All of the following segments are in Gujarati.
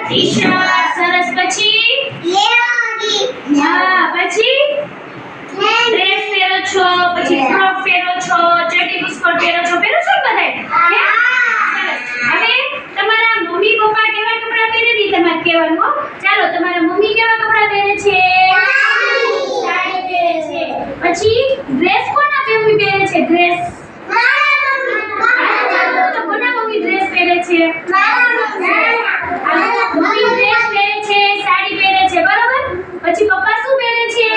ટી-શર્ટ સરસ પછી હા પછી ડ્રેસ પહેરો છો પછી ફ્રોક પહેરો છો ચડ્ડી બુસ્કોટ પહેરો છો ને બધાય સરસ હવે તમારા મમ્મી પપ્પા કેવા કપડાં પહેરે ની તમારે કહેવાનું હો ચાલો તમારા મમ્મી કેવા કપડાં પહેરે છે સાડી પહેરે છે પછી ડ્રેસ કોના મમ્મી પહેરે છે ડ્રેસ તો કોના મમ્મી ડ્રેસ પહેરે છે મમ્મી ડ્રેસ પહેરે છે સાડી પહેરે છે બરોબર પછી પપ્પા શું પહેરે છે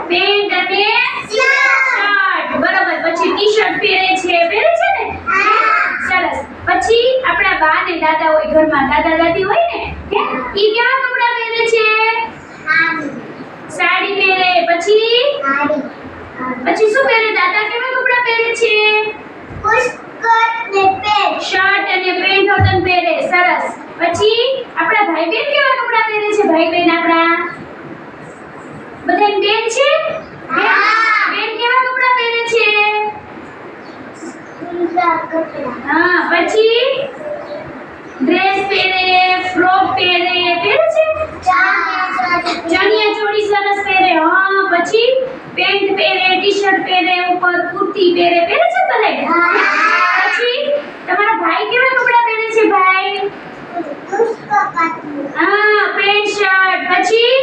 પેન્ટ અને શર્ટ બરોબર પછી ટી-શર્ટ પહેરે છે ને સરસ પછી આપણા બા ને દાદા હોય ઘરમાં દાદા દાદી હોય ને ઈ કેવા કપડાં પહેરે છે સાડી પહેરે પછી શું પહેરે દાદા કેવા કપડાં પહેરે છે શર્ટ અને પેન્ટ હોટન પહેરે સરસ પછી આપણા ભાઈ બહેન કેવા કપડાં પહેરે છે ભાઈ બહેન આપણા બધાય બેન છે બેન કેવા કપડાં પહેરે છે હા પછી ડ્રેસ પહેરે ફ્રોક પહેરે છે ચણિયા ચોળી સરસ પહેરે હા પછી પેન્ટ પહેરે ટી-શર્ટ પહેરે ઉપર કુર્તી પહેરે છે બધાય પછી તમારા ભાઈ કેવા કપડાં પહેરે છે ભાઈ હા પેન્ટ શર્ટ પછી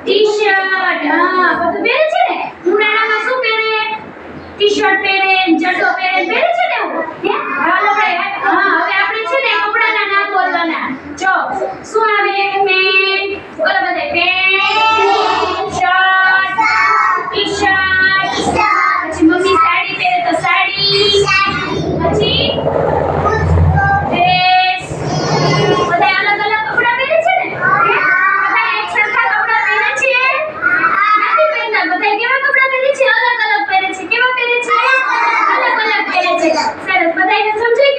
ટી-શર્ટ હા બધું પહેરે છે ને ઉનાળામાં શું પહેરે ટી-શર્ટ પહેરે જડો પહેરે છે ને એવું હાલો ભાઈ હા હવે આપણે છે ને કપડાના નામ બોલવાના જો શું આવે પેન્ટ બોલો બધાય પેન્ટ શર્ટ ટી-શર્ટ પછી મમ્મી સાડી પહેરે તો સાડી પછી ડ્રેસ બધા અલગ અલગ કપડાં પહેરે છે ને બધા એક સરખા કપડાં પહેરે છે નથી પહેરતા બધા કેવા કપડાં પહેરે છે અલગ અલગ પહેરે છે કેવા પહેરે છે અલગ અલગ પહેરે છે સરસ બધાને સમજાય